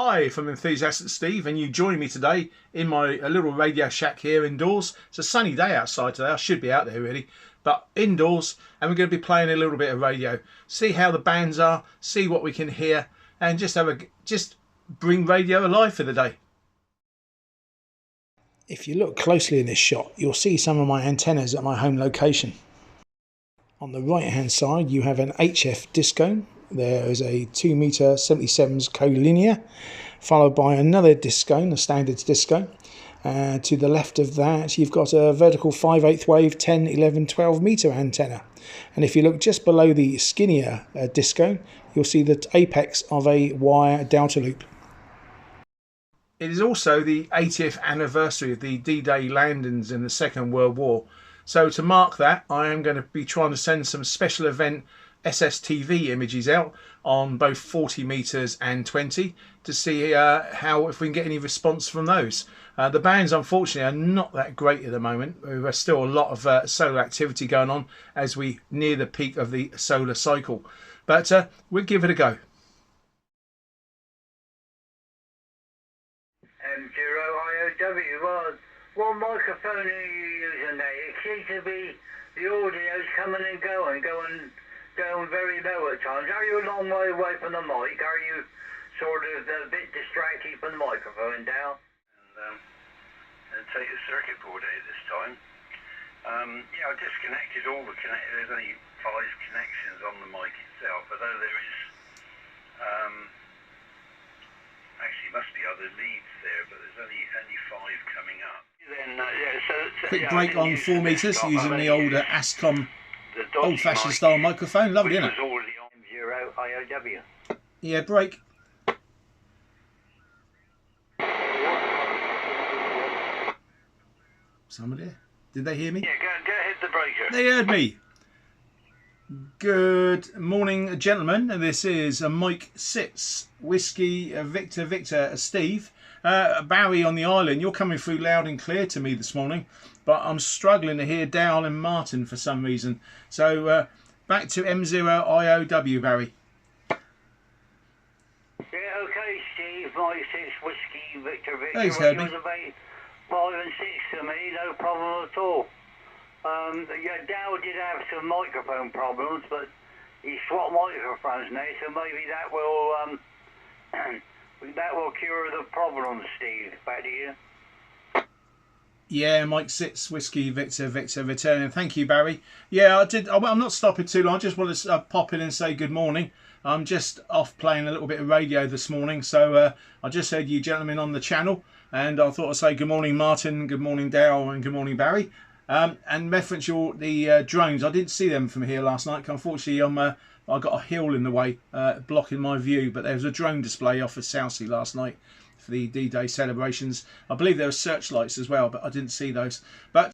Hi from Enthusiastic Steve, and you join me today in my little radio shack here indoors. It's a sunny day outside today. I should be out there really, but indoors, and we're going to be playing a little bit of radio. See how the bands are, see what we can hear, and just bring radio alive for the day. If you look closely in this shot, you'll see some of my antennas at my home location. On the right hand side you have an HF discone. There is a 2 meter 77s collinear, followed by another discone, a standard discone. To the left of that you've got a vertical 5/8 wave 10, 11, 12 meter antenna. And if you look just below the skinnier discone, you'll see the apex of a wire delta loop. It is also the 80th anniversary of the D-Day landings in the Second World War. So to mark that, I am going to be trying to send some special event SSTV images out on both 40 meters and 20 to see if we can get any response from those. The bands unfortunately are not that great at the moment. There's still a lot of solar activity going on as we near the peak of the solar cycle, but we'll give it a go. M0IOW, what microphone are you using there? It seems to be the audio's coming and going very low at times. Are you a long way away from the mic? Are you sort of a bit distracted from the microphone down? And take the circuit board out this time. Yeah, I disconnected all the connectors. There's only 5 connections on the mic itself, although there is actually must be other leads there, but there's only 5 coming up. Then Quick break on 4 meters using the old Ascom old-fashioned style microphone. Lovely, isn't it? M0IOW. Yeah, break. Somebody there? Did they hear me? Yeah, go ahead, the breaker. They heard me. Good morning, gentlemen. This is Mike 6 Whiskey Victor Steve. Barry on the island. You're coming through loud and clear to me this morning, but I'm struggling to hear Dal and Martin for some reason. So back to M0IOW, Barry. Yeah, okay, Steve. Mike 6 Whiskey Victor. Thanks, Herbie. 5 and 6 to me, no problem at all. Yeah, Dow did have some microphone problems, but he swapped microphones now, so maybe that will that will cure the problem. Steve, back to you. Yeah, Mike 6 Whiskey Victor returning. Thank you, Barry. Yeah, I did. I'm not stopping too long. I just want to pop in and say good morning. I'm just off playing a little bit of radio this morning, so I just heard you gentlemen on the channel, and I thought I'd say good morning, Martin, good morning, Dale, and good morning, Barry. And reference the drones. I didn't see them from here last night. Unfortunately, I got a hill in the way, blocking my view. But there was a drone display off of Southsea last night for the D-Day celebrations. I believe there were searchlights as well, but I didn't see those. But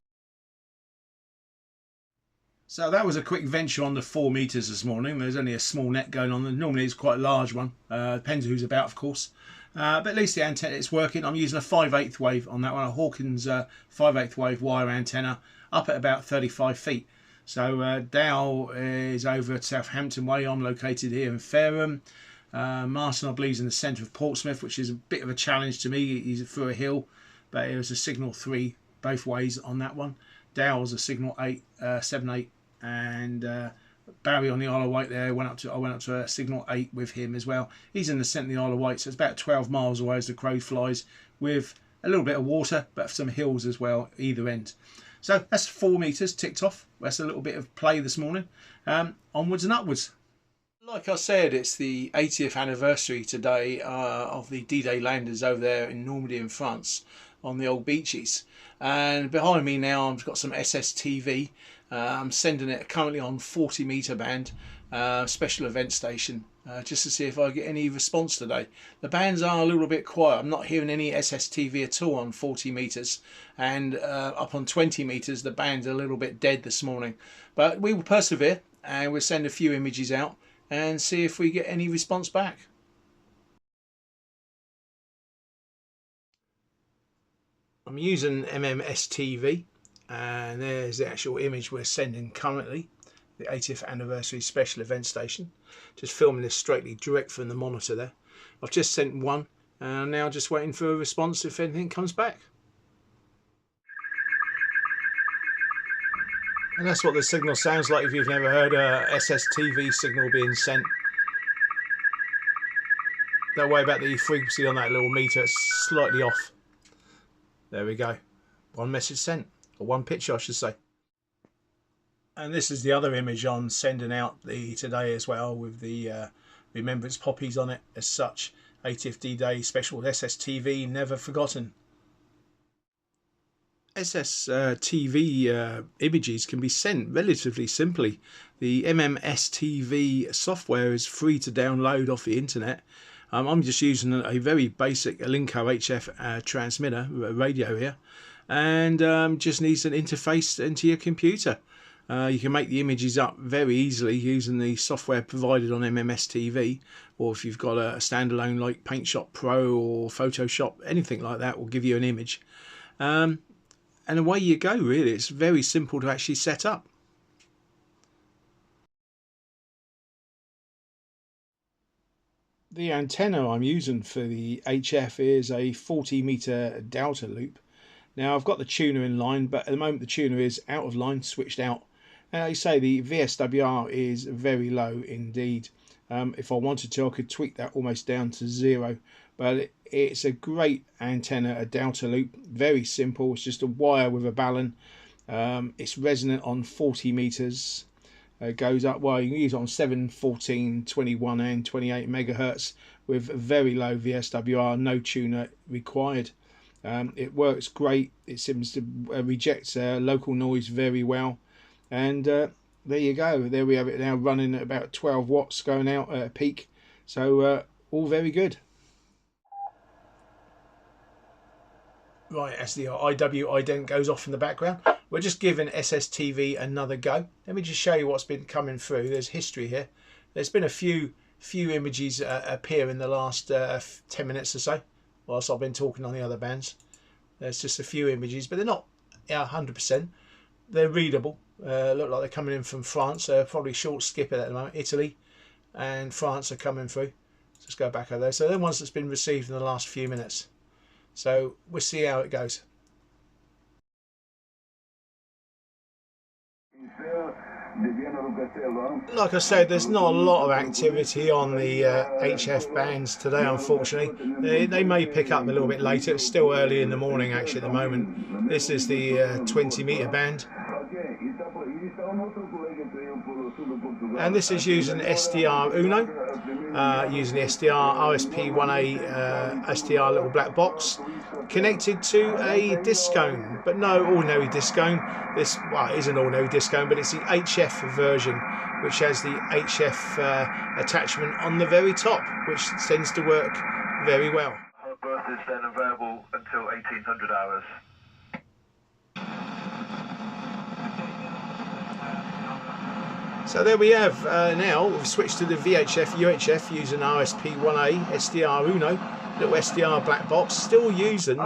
so that was a quick venture on the 4 meters this morning. There's only a small net going on. Normally it's quite a large one. Depends who's about, of course. But at least the antenna, it's working. I'm using a 5/8 wave on that one, a Hawkins 5/8 wave wire antenna, up at about 35 feet. So Dow is over at Southampton Way. I'm located here in Fareham. Martin, I believe, is in the centre of Portsmouth, which is a bit of a challenge to me. He's through a hill, but it was a signal 3 both ways on that one. Dow was a signal 8, 7/8, and Barry on the Isle of Wight there I went up to a signal 8 with him as well. He's in the centre of the Isle of Wight, so it's about 12 miles away as the crow flies, with a little bit of water, but some hills as well either end. So that's 4 meters ticked off. That's a little bit of play this morning. Onwards and upwards. Like I said, it's the 80th anniversary today of the D-Day landers over there in Normandy in France on the old beaches. And behind me now I've got some SSTV. I'm sending it currently on 40 meter band, special event station, just to see if I get any response today. The bands are a little bit quiet. I'm not hearing any SSTV at all on 40 meters, and up on 20 meters the band's a little bit dead this morning. But we will persevere and we'll send a few images out and see if we get any response back. I'm using MMSTV, and there's the actual image we're sending currently, the 80th anniversary special event station. Just filming this straightly direct from the monitor there. I've just sent one And now just waiting for a response if anything comes back. And that's what the signal sounds like if you've never heard a SSTV signal being sent. Don't worry about the frequency on that little meter, it's slightly off. There we go. One message sent, or one picture I should say. And this is the other image I'm sending out today as well, with the remembrance poppies on it as such. 80th D-Day special SSTV Never Forgotten. SSTV images can be sent relatively simply. The SSTV software is free to download off the internet. I'm just using a very basic Linko HF transmitter radio here, and just needs an interface into your computer. You can make the images up very easily using the software provided on SSTV, or if you've got a standalone like PaintShop Pro or Photoshop, anything like that will give you an image. And away you go, really. It's very simple to actually set up. The antenna I'm using for the HF is a 40-meter delta loop. Now I've got the tuner in line, but at the moment the tuner is out of line, switched out. And like I say, the VSWR is very low indeed. If I wanted to, I could tweak that almost down to 0. But it's a great antenna, a delta loop, very simple. It's just a wire with a balun. It's resonant on 40 meters. It goes up, well, you can use it on 7, 14, 21 and 28 megahertz with very low VSWR, no tuner required. It works great. It seems to reject local noise very well. And there you go. There we have it now, running at about 12 watts, going out at a peak. So all very good. Right, as the IW ident goes off in the background, we're just giving SSTV another go. Let me just show you what's been coming through. There's history here. There's been a few images appear in the last 10 minutes or so, whilst I've been talking on the other bands. There's just a few images, but they're not 100%. They're readable. Look like they're coming in from France. Probably short skip at the moment. Italy and France are coming through. Let's go back over there. So they're ones that's been received in the last few minutes. So we'll see how it goes. Like I said, there's not a lot of activity on the HF bands today, unfortunately. They may pick up a little bit later. It's still early in the morning actually at the moment. This is the 20 meter band. And this is using SDR Uno, using the SDR RSP1A SDR little black box, connected to a discone, but no ordinary discone. This, well, it is an ordinary discone, but it's the HF version, which has the HF attachment on the very top, which tends to work very well. Her berth is then available until 1800 hours. So there we have, now we've switched to the VHF, UHF using RSP1A, SDR Uno, little SDR black box, still using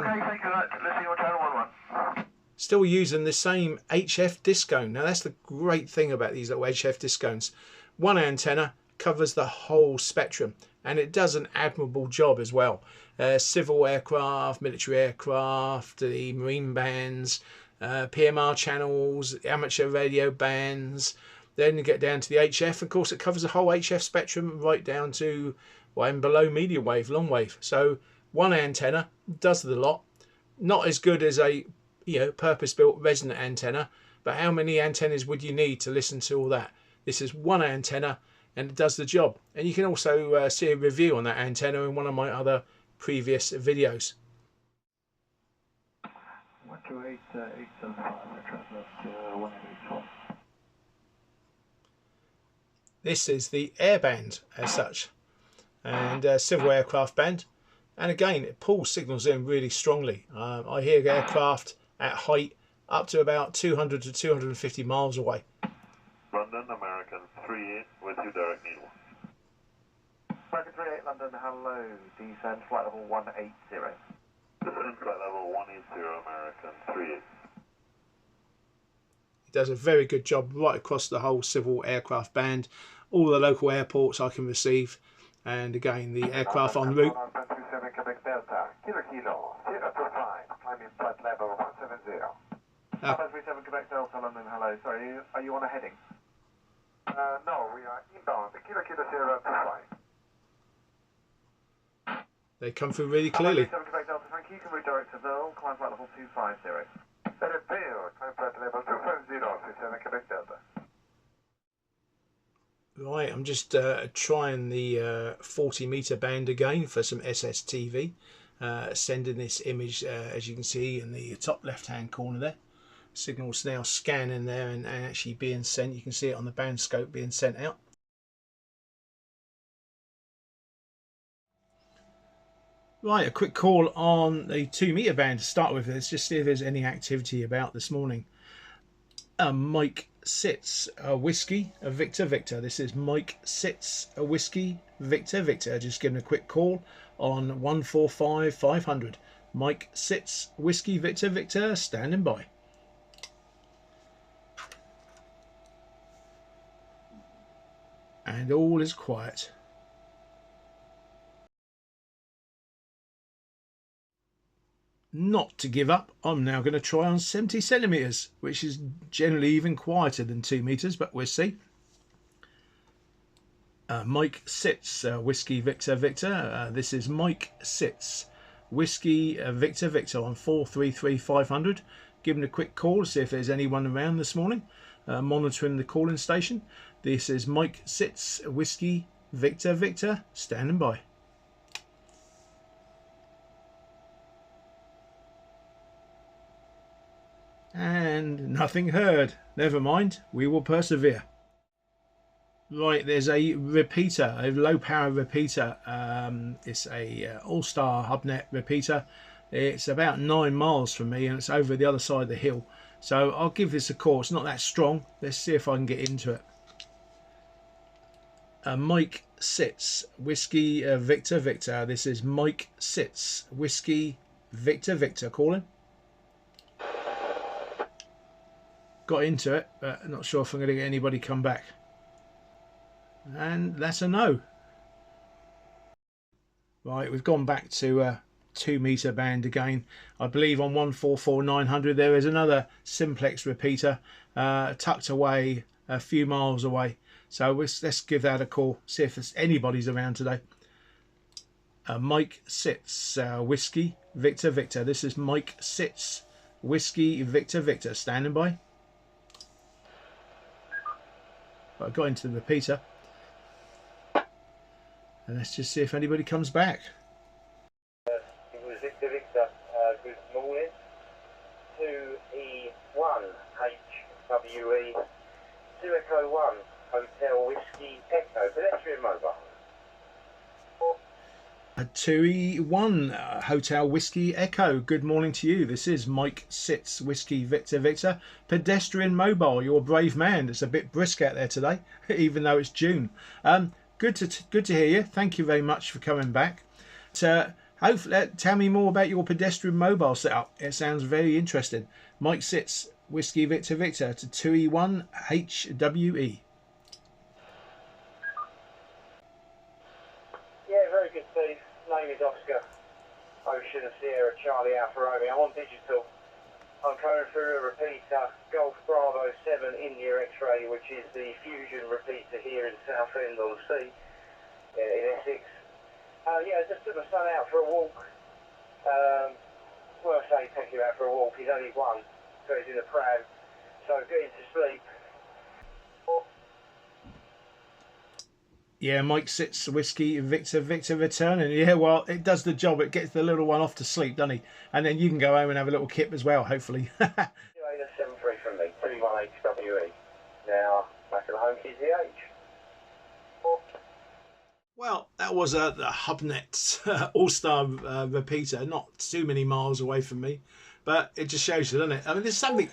the same HF discone. Now that's the great thing about these little HF discones. One antenna covers the whole spectrum, and it does an admirable job as well. Civil aircraft, military aircraft, the marine bands, PMR channels, amateur radio bands. Then you get down to the HF. Of course, it covers the whole HF spectrum right down to, well, and below medium wave, long wave. So one antenna does the lot. Not as good as a purpose-built resonant antenna, but how many antennas would you need to listen to all that? This is one antenna and it does the job. And you can also see a review on that antenna in one of my other previous videos. 128.875. This is the air band as such, and civil aircraft band, and again it pulls signals in really strongly. I hear aircraft at height up to about 200 to 250 miles away. London, American 38 with you, direct needle. American 38, London, hello, descend flight level 180. Descend flight level 180, American 38. It does a very good job right across the whole civil aircraft band, all the local airports I can receive, and again the aircraft en route. on a heading? No, we are inbound. Kilo Kilo 025. They come through really clearly. 7 Quebec Delta, thank you. Can redirect to Ville, climb flight level 250. Set it Ville, climb flight level 250, 7 Quebec Delta. Right, I'm just trying the 40 meter band again for some SSTV. Sending this image, as you can see in the top left hand corner there. Signal's now scanning there and actually being sent. You can see it on the band scope being sent out. Right, a quick call on the 2 meter band to start with. Let's just see if there's any activity about this morning. Mike sits a whiskey, a Victor Victor. This is Mike sits a whiskey, Victor Victor. Just giving a quick call on 145 500. Mike sits whiskey, Victor Victor, standing by. And all is quiet. Not to give up, I'm now going to try on 70 centimeters, which is generally even quieter than 2 meters, but we'll see. Mike sits whiskey Victor Victor. This is Mike sits whiskey Victor Victor on 433 500. Giving a quick call to see if there's anyone around this morning. Monitoring the calling station. This is Mike sits whiskey Victor Victor, standing by. And nothing heard. Never mind, we will persevere. Right, there's a repeater, a low power repeater. It's a all-star hubnet repeater. It's about 9 miles from me and it's over the other side of the hill. So I'll give this a call. It's not that strong. Let's see if I can get into it. Mike sits whiskey Victor Victor. This is Mike sits whiskey Victor Victor calling. Got into it, but not sure if I'm going to get anybody come back. And that's a no. Right, we've gone back to 2 meter band again. I believe on 144 900 there is another simplex repeater tucked away a few miles away. So let's give that a call, see if there's anybody's around today. Mike sits whiskey Victor Victor. This is Mike sits whiskey Victor Victor, standing by. I got into the repeater and let's just see if anybody comes back. It was Victor Victor. Good morning. 2E1 HWE 2 Echo 1 Hotel Whiskey Echo Pedestrian Mobile. 2E1 Hotel Whiskey Echo. Good morning to you. This is Mike sits whiskey Victor Victor Pedestrian Mobile. You're a brave man. It's a bit brisk out there today, even though it's June. Good to hear you. Thank you very much for coming back. Hopefully, tell me more about your Pedestrian Mobile setup. It sounds very interesting. Mike sits whiskey Victor Victor to 2E1 HWE. Yeah, very good, Steve. Name is Oscar Ocean Sierra Charlie Alfa Romeo. I'm on digital. I'm coming through a repeater, Golf Bravo 7 India X-ray, which is the fusion repeater here in Southend on the Sea in Essex. Yeah, I just took my son out for a walk. Well, I say take him out for a walk. He's only 1, so he's in a pram. So getting to sleep. Yeah, Mike sits whiskey Victor Victor returning. Yeah, well, it does the job. It gets the little one off to sleep, doesn't he? And then you can go home and have a little kip as well, hopefully. 73 from me, 21 HWE. Now back at the home TCH. Well, that was the Hubnet all-star repeater, not too many miles away from me, but it just shows you, doesn't it? I mean, there's something.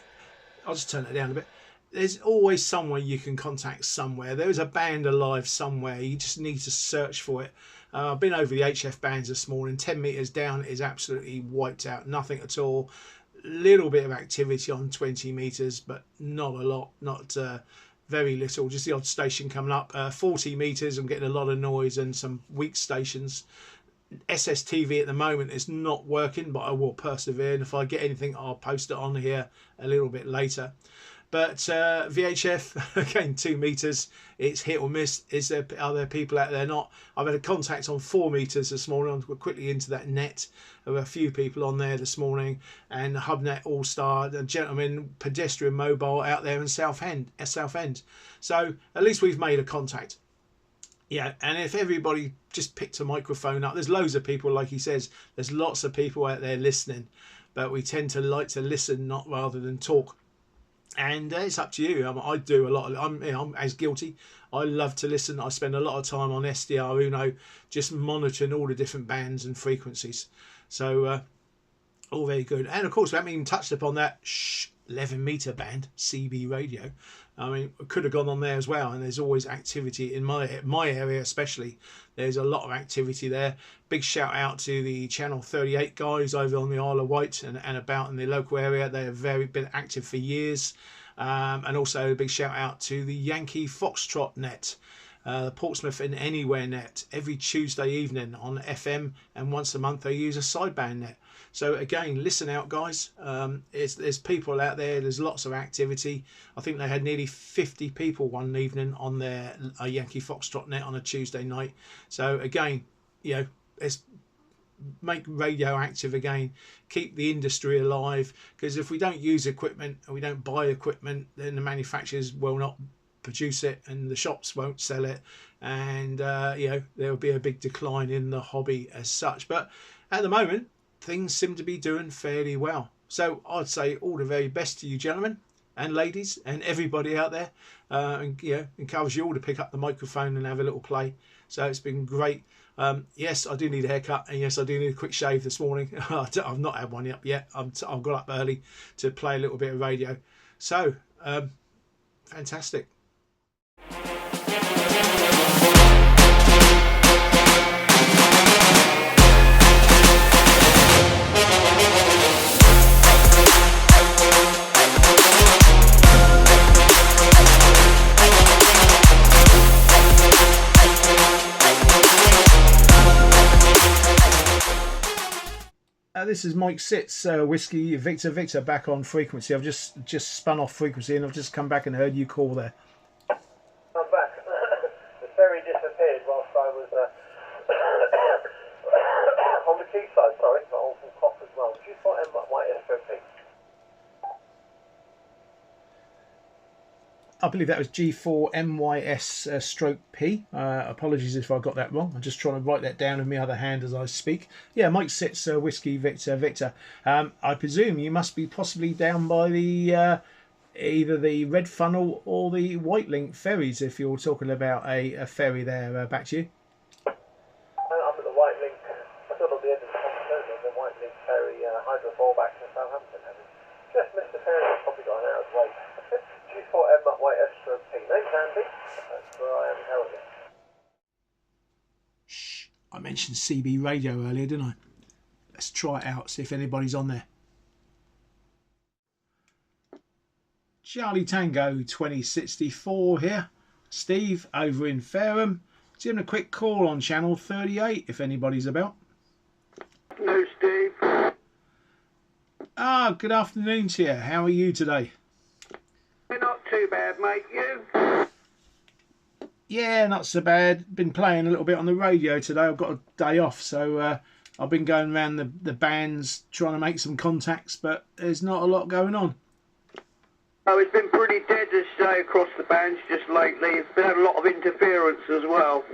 I'll just turn it down a bit. There's always somewhere you can contact somewhere. There is a band alive somewhere. You just need to search for it. I've been over the HF bands this morning. 10 meters down is absolutely wiped out. Nothing at all. Little bit of activity on 20 meters, but not a lot. Not very little. Just the odd station coming up. 40 meters, I'm getting a lot of noise and some weak stations. SSTV at the moment is not working, but I will persevere. And if I get anything, I'll post it on here a little bit later. But VHF, again, 2 meters, it's hit or miss. Are there people out there not? I've had a contact on 4 meters this morning. We're quickly into that net. There were a few people on there this morning, and HubNet All-Star, the gentleman, Pedestrian Mobile out there in Southend. So at least we've made a contact. Yeah, and if everybody just picked a microphone up, there's loads of people, like he says, there's lots of people out there listening, but we tend to like to listen not rather than talk. And it's up to you. I do a lot. I'm as guilty. I love to listen. I spend a lot of time on SDR Uno, just monitoring all the different bands and frequencies. So all very good. And of course, we haven't even touched upon that 11 meter band CB radio. I mean, I could have gone on there as well. And there's always activity in my area, especially. There's a lot of activity there. Big shout out to the Channel 38 guys over on the Isle of Wight and about in the local area. They have been active for years. And also a big shout out to the Yankee Foxtrot net, the Portsmouth and Anywhere net, every Tuesday evening on FM, and once a month they use a sideband net. So again, listen out, guys. There's people out there. There's lots of activity. I think they had nearly 50 people one evening on their Yankee Foxtrot net on a Tuesday night. So again, you know, let's make radio active again. Keep the industry alive, because if we don't use equipment and we don't buy equipment, then the manufacturers will not produce it and the shops won't sell it, and you know, there will be a big decline in the hobby as such. But at the moment, things seem to be doing fairly well. So I'd say all the very best to you, gentlemen and ladies, and everybody out there. And you know, encourage you all to pick up the microphone and have a little play. So it's been great. Yes, I do need a haircut, and yes, I do need a quick shave this morning. I've not had one yet. I've got up early to play a little bit of radio. So fantastic. This is Mike Sitz, Whiskey Victor back on frequency. I've just spun off frequency and I've just come back and heard you call there. I'm back. The ferry disappeared whilst I was on the quayside, sorry, got awful cough as well. G4M White SOP. I believe that was G4MYS stroke P. Apologies if I got that wrong. I'm just trying to write that down with my other hand as I speak. Yeah, Mike Sitz, Whiskey Victor. I presume you must be possibly down by the either the Red Funnel or the White Link ferries, if you're talking about a ferry there. Back to you. I'm at the White Link, sort of the end of the White Link ferry, Hydro 4 back to Southampton. Just missed the ferry, probably got an hour's wait. G4M White SOP. Name's Andy. That's where I am currently. Shh. I mentioned CB radio earlier, didn't I? Let's try it out, see if anybody's on there. Charlie Tango 2064 here. Steve over in Fareham. Giving a quick call on channel 38 if anybody's about. Hello, Steve. Good afternoon to you. How are you today? Not too bad, mate. You? Yeah, not so bad. Been playing a little bit on the radio today. I've got a day off, so I've been going around the bands trying to make some contacts, but there's not a lot going on. Oh, it's been pretty dead this day across the bands just lately. It's been had a lot of interference as well.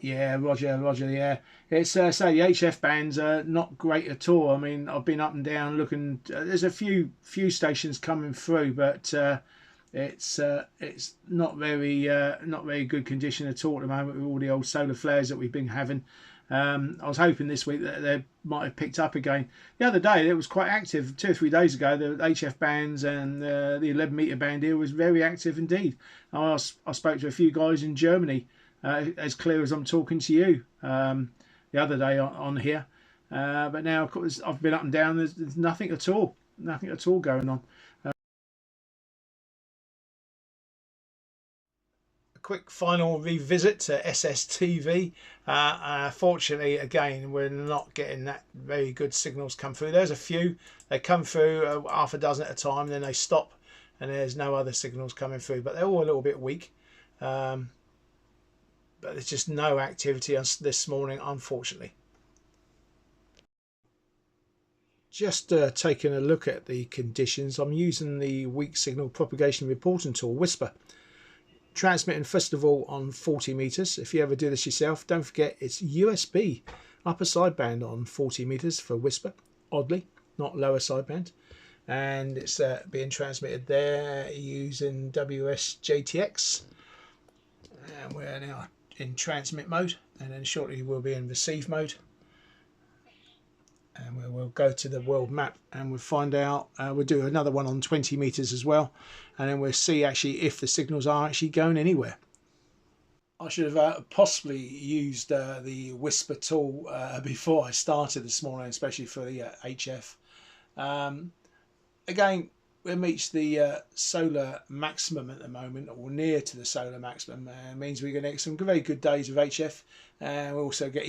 Yeah, Roger, yeah. It's say the HF bands are not great at all. I mean, I've been up and down looking. There's a few stations coming through, but it's not very good condition at all at the moment with all the old solar flares that we've been having. I was hoping this week that they might have picked up again. The other day it was quite active. 2 or 3 days ago, the HF bands and the 11 meter band here was very active indeed. I spoke to a few guys in Germany. As clear as I'm talking to you the other day on here, but now of course I've been up and down. There's nothing at all going on. A quick final revisit to SSTV. Fortunately, again, we're not getting that very good signals come through. There's a few. They come through half a dozen at a time, then they stop, and there's no other signals coming through, but they're all a little bit weak. But there's just no activity this morning, unfortunately. Just taking a look at the conditions, I'm using the weak signal propagation reporting tool, WSPR. Transmitting first of all on 40 meters. If you ever do this yourself, don't forget it's USB upper sideband on 40 meters for WSPR, oddly, not lower sideband. And it's being transmitted there using WSJTX. And we're now in transmit mode, and then shortly we'll be in receive mode. And we'll go to the world map and we'll find out, we'll do another one on 20 meters as well, and then we'll see actually if the signals are actually going anywhere. I should have possibly used the WSPR tool before I started this morning, especially for the HF. Again, we reached the solar maximum at the moment, or near to the solar maximum. Means we're going to get some very good days of HF, and we'll also get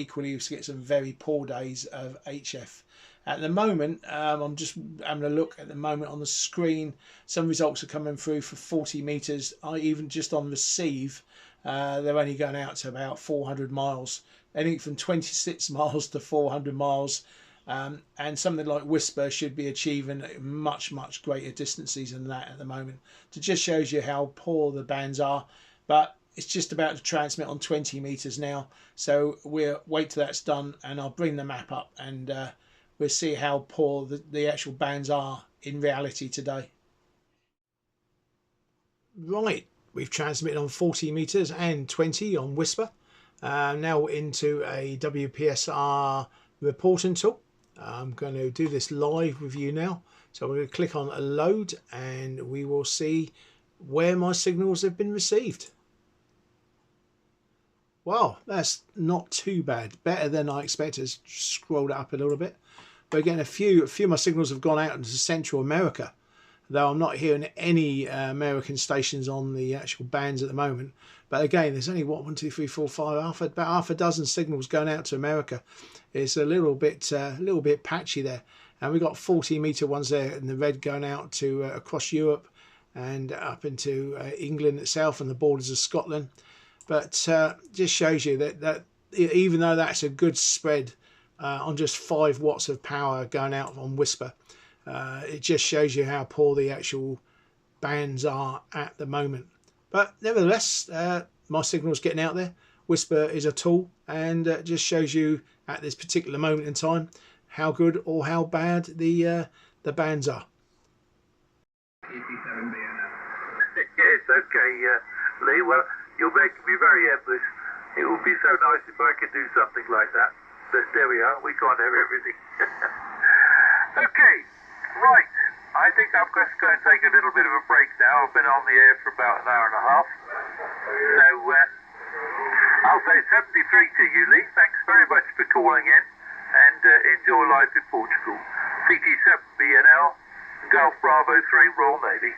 some very poor days of HF. At the moment, I'm just having a look at the moment on the screen. Some results are coming through for 40 meters. Even just on receive, they're only going out to about 400 miles, anything from 26 miles to 400 miles. And something like WSPR should be achieving much greater distances than that at the moment. It just shows you how poor the bands are, but it's just about to transmit on 20 meters now, so we'll wait till that's done and I'll bring the map up, and we'll see how poor the actual bands are in reality today. Right, we've transmitted on 40 meters and 20 on WSPR. Now into a WPSR reporting tool. I'm going to do this live with you now. So we're going to click on a load and we will see where my signals have been received. Wow, that's not too bad. Better than I expected. Scroll it up a little bit. But again, a few of my signals have gone out into Central America, though I'm not hearing any American stations on the actual bands at the moment. But again, there's only what, 1, 2, 3, 4, 5, about half a dozen signals going out to America. It's a little bit patchy there, and we've got 40-meter ones there in the red going out to across Europe and up into England itself and the borders of Scotland. But just shows you that even though that's a good spread on just 5 watts of power going out on WSPR, it just shows you how poor the actual bands are at the moment. But nevertheless, my signal's getting out there. WSPR is a tool, and just shows you at this particular moment in time how good or how bad the bands are. Yes, okay, Lee. Well, you're making me very envious. It would be so nice if I could do something like that. But there we are. We can't have everything. Okay, right. I think I'm just going to take a little bit of a break now. I've been on the air for about an hour and a half. So I'll say 73 to you, Lee. Thanks very much for calling in, and enjoy life in Portugal. CT7BNL, Golf Bravo 3, Royal Navy.